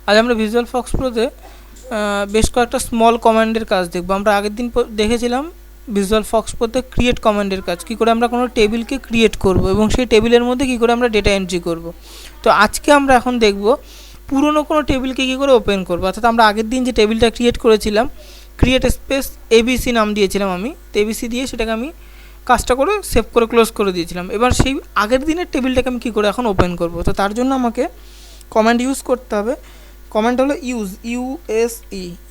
আজ আমরা visual Fox প্রোতে বেশ কয়েকটা স্মল কমান্ডের কাজ দেখব। আমরা আগের দিন দেখেছিলাম ভিজুয়াল ফক্স প্রোতে ক্রিয়েট কমান্ডের কাজ, কী করে আমরা কোনো টেবিলকে ক্রিয়েট করব এবং সেই টেবিলের মধ্যে কী করে আমরা ডেটা এন্ট্রি করব। তো আজকে আমরা এখন দেখব পুরনো কোনো টেবিলকে কী করে ওপেন করব। অর্থাৎ আমরা আগের দিন যে টেবিলটা ক্রিয়েট করেছিলাম, ক্রিয়েট স্পেস এবিসি নাম দিয়েছিলাম আমি, তো এবিসি দিয়ে সেটাকে আমি কাজটা করে সেভ করে ক্লোজ করে দিয়েছিলাম। এবার সেই আগের দিনের টেবিলটাকে আমি কী করে এখন ওপেন করব। তো তার জন্য আমাকে কমান্ড ইউজ করতে হবে। কমান্ড হলো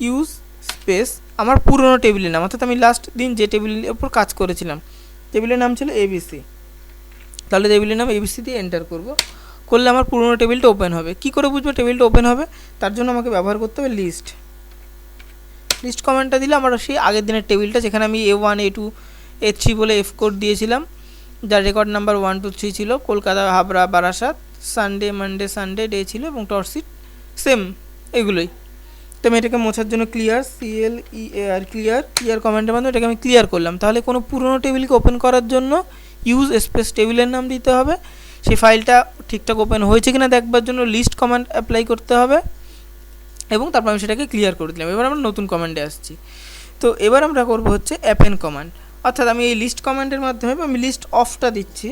ইউজ স্পেস আমার পুরনো টেবিলের নাম, অর্থাৎ আমি লাস্ট দিন যে টেবিলের উপর কাজ করেছিলাম টেবিলের নাম ছিল এবিসি। তাহলে টেবিলের নাম এবিসি দিয়ে এন্টার করলে আমার পুরনো টেবিলটা ওপেন হবে। কি করে বুঝবো টেবিলটা ওপেন হবে? তার জন্য আমাকে ব্যবহার করতে হবে লিস্ট কমান্ডটা দিলে আমার সেই আগের দিনের টেবিলটা, যেখানে আমি A1 A2 A3 বলে এফ কোড দিয়েছিলাম, যার রেকর্ড নাম্বার 1 2 3 ছিল, Kolkata Habra Barasat, Sunday Monday Sunday day ছিল এবং টর্চিট সেম, এগুলোই। তো আমি এটাকে মোছার জন্য CLEAR ক্লিয়ার কমান্ডের মাধ্যমে এটাকে আমি ক্লিয়ার করলাম। তাহলে কোনো পুরনো টেবিলকে ওপেন করার জন্য ইউজ স্পেস টেবিলের নাম দিতে হবে, সেই ফাইলটা ঠিকঠাক ওপেন হয়েছে কিনা দেখবার জন্য লিস্ট কমান্ড অ্যাপ্লাই করতে হবে এবং তারপর আমি সেটাকে ক্লিয়ার করে দিলাম। এবার আমরা নতুন কমান্ডে আসছি। তো এবার আমরা করব হচ্ছে অ্যাপেন কমান্ড, অর্থাৎ আমি এই লিস্ট কমান্ডের মাধ্যমে আমি লিস্ট অফটা দিচ্ছি।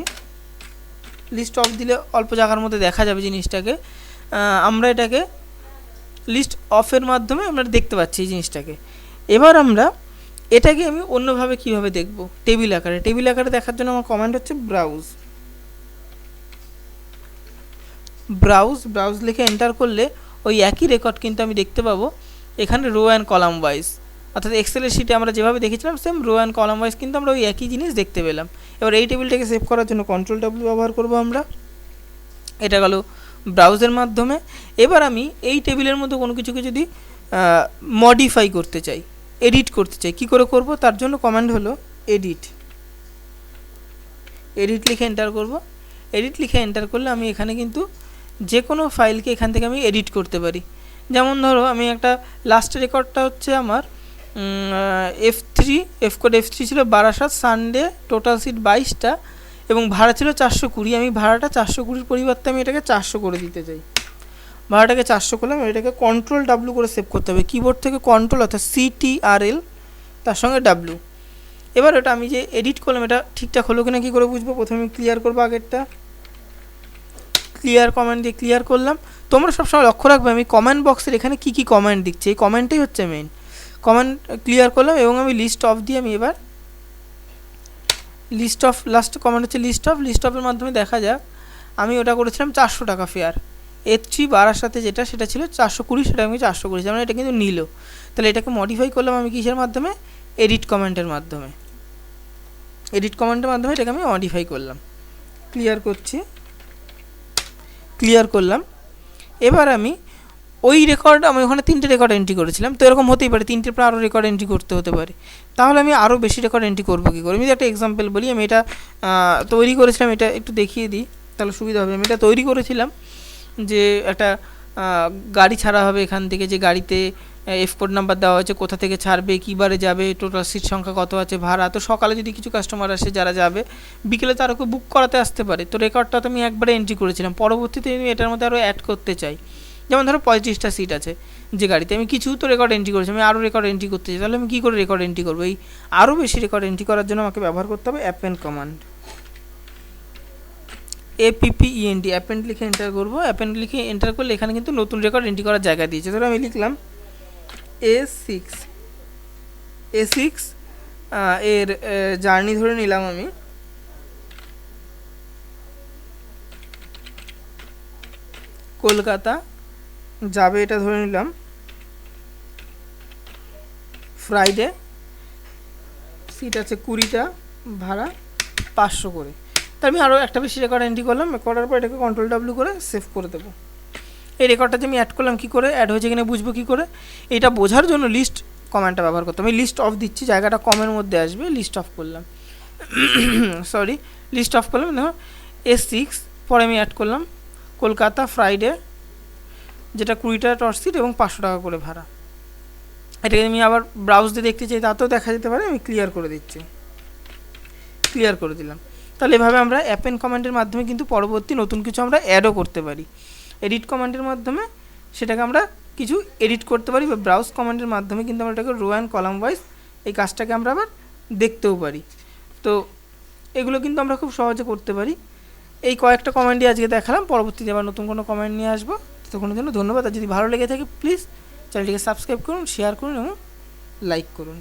লিস্ট অফ দিলে অল্প জায়গার মধ্যে দেখা যাবে জিনিসটাকে, আমরা এটাকে লিস্ট অফের মাধ্যমে আমরা দেখতে পাচ্ছি এই জিনিসটাকে। এবার আমরা এটাকে আমি অন্যভাবে কিভাবে দেখব, টেবিল আকারে দেখার জন্য আমার কমান্ড হচ্ছে ব্রাউজ লিখে এন্টার করলে ওই একই রেকর্ড কিন্তু আমি দেখতে পাবো এখানে রো অ্যান্ড কলাম ওয়াইজ, অর্থাৎ এক্সেলের শিটে আমরা যেভাবে দেখেছিলাম same rho and column wise কিন্তু আমরা ওই একই জিনিস দেখতে পেলাম। এবার এই টেবিলটাকে সেভ করার জন্য Ctrl+W ব্যবহার করব আমরা। এটা গেল ব্রাউজের মাধ্যমে। এবার আমি এই টেবিলের মধ্যে কোনো কিছুকে যদি মডিফাই করতে চাই, এডিট করতে চাই, কী করে করব? তার জন্য কমান্ড হলো এডিট লিখে এন্টার করব। এডিট লিখে এন্টার করলে আমি এখানে কিন্তু যে কোনো ফাইলকে এখান থেকে আমি এডিট করতে পারি। যেমন ধরো আমি একটা লাস্টের রেকর্ডটা হচ্ছে আমার এফ কোড F3 ছিল বারাসাত, সানডে, টোটাল সিট 22টা এবং ভাড়া ছিল 420। আমি ভাড়াটা 420 পরিবর্তে আমি এটাকে 400 করে দিতে চাই। ভাড়াটাকে 400 করলাম, এটাকে Ctrl+W করে সেভ করতে হবে। কিবোর্ড থেকে কন্ট্রোল অর্থাৎ CTRL তার সঙ্গে W। এবার এটা আমি যে এডিট করলাম এটা ঠিকঠাক হলো কিনা কী করে বুঝবো? প্রথমে ক্লিয়ার করবো আগেরটা, ক্লিয়ার কমান্ড দিয়ে ক্লিয়ার করলাম। তোমরা সবসময় লক্ষ্য রাখবে আমি কমেন্ট বক্সের এখানে কী কী কমেন্ট দিচ্ছি, এই কমেন্টটাই হচ্ছে মেইন। কমেন্ট ক্লিয়ার করলাম এবং আমি লিস্ট অফ দিয়ে আমি এবার লাস্ট কমেন্ট হচ্ছে লিস্ট অফের মাধ্যমে দেখা যাক আমি ওটা করেছিলাম 400 টাকা ফেয়ার। H3 বাড়ার সাথে সেটা ছিল 420, সেটা আমি 400 করেছি, মানে এটা কিন্তু নিল। তাহলে এটাকে মডিফাই করলাম আমি কিসের মাধ্যমে? এডিট কমেন্টের মাধ্যমে এটাকে আমি মডিফাই করলাম। ক্লিয়ার করলাম। এবার আমি ওই রেকর্ড, আমি ওখানে 3টে রেকর্ড এন্ট্রি করেছিলাম, তো এরকম হতেই পারে 3টের পর আরও রেকর্ড এন্ট্রি করতে হতে পারে। তাহলে আমি আরও বেশি রেকর্ড এন্ট্রি করবো কী করে? আমি একটা এক্সাম্পল বলি। আমি এটা তৈরি করেছিলাম, এটা একটু দেখিয়ে দিই তাহলে সুবিধা হবে। আমি এটা তৈরি করেছিলাম যে একটা গাড়ি ছাড়া হবে এখান থেকে, যে গাড়িতে এফ কোড নাম্বার দেওয়া হয়েছে, কোথা থেকে ছাড়বে, কী বারে যাবে, টোটাল সিট সংখ্যা কত আছে, ভাড়া। তো সকালে যদি কিছু কাস্টমার আসে যারা যাবে, বিকেলে তার ওকে বুক করাতে আসতে পারে। তো রেকর্ডটা তো আমি একবারে এন্ট্রি করেছিলাম, পরবর্তীতে আমি এটার মধ্যে আরও অ্যাড করতে চাই। যেমন ধরো 35টা সিট আছে যে গাড়িতে, আমি কিছু তো রেকর্ড এন্ট্রি করেছি, আমি আরও রেকর্ড এন্ট্রি করতে চাই। তাহলে আমি কী করে রেকর্ড এন্ট্রি করবো? এই আরও বেশি রেকর্ড এন্ট্রি করার জন্য আমাকে ব্যবহার করতে হবে অ্যাপেন কমান্ড, অ্যাপেন্ড লিখে এন্টার করবো। অ্যাপেন্ড লিখে এন্টার করলে এখানে কিন্তু নতুন রেকর্ড এন্ট্রি করার জায়গা দিয়েছে। ধরো আমি লিখলাম A6 এর জার্নি ধরে নিলাম আমি, কলকাতা যাবে এটা ধরে নিলাম, ফ্রাইডে, সিট আছে 20টা, ভাড়া 500 করে। তার আমি আরও একটা বেশি রেকর্ড এন্ট্রি করলাম, করার পর এটাকে Ctrl+W করে সেভ করে দেবো। এই রেকর্ডটা যে আমি অ্যাড করলাম, কী করে অ্যাড হয়েছে কিনা বুঝবো কী করে? এটা বোঝার জন্য লিস্ট কমান্ডটা ব্যবহার করতে আমি লিস্ট অফ দিচ্ছি, জায়গাটা কমের মধ্যে আসবে, লিস্ট অফ করলাম দেখো A6, পরে আমি অ্যাড করলাম কলকাতা ফ্রাইডে, যেটা 20টা টর্চ সিট এবং 500 টাকা করে ভাড়া। এটাকে আমি আবার ব্রাউজ দিয়ে দেখতে চাই, তাতেও দেখা যেতে পারে। আমি ক্লিয়ার করে দিলাম। তাহলে এভাবে আমরা অ্যাপেন কমান্ডের মাধ্যমে কিন্তু পরবর্তী নতুন কিছু আমরা অ্যাডও করতে পারি। এডিট কমান্ডের মাধ্যমে সেটাকে আমরা কিছু এডিট করতে পারি বা ব্রাউজ কমান্ডের মাধ্যমে কিন্তু আমরা এটাকে রো অ্যান্ড কলাম ওয়াইজ এই কাজটাকে আমরা আবার দেখতেও পারি। তো এগুলো কিন্তু আমরা খুব সহজে করতে পারি। এই কয়েকটা কমেন্টই আজকে দেখালাম, পরবর্তীতে আবার নতুন কোনো কমেন্ট নিয়ে আসবো। ততক্ষণের জন্য ধন্যবাদ। আর যদি ভালো লেগে থাকে প্লিজ চ্যানেলটিকে সাবস্ক্রাইব করুন, শেয়ার করুন এবং লাইক করুন।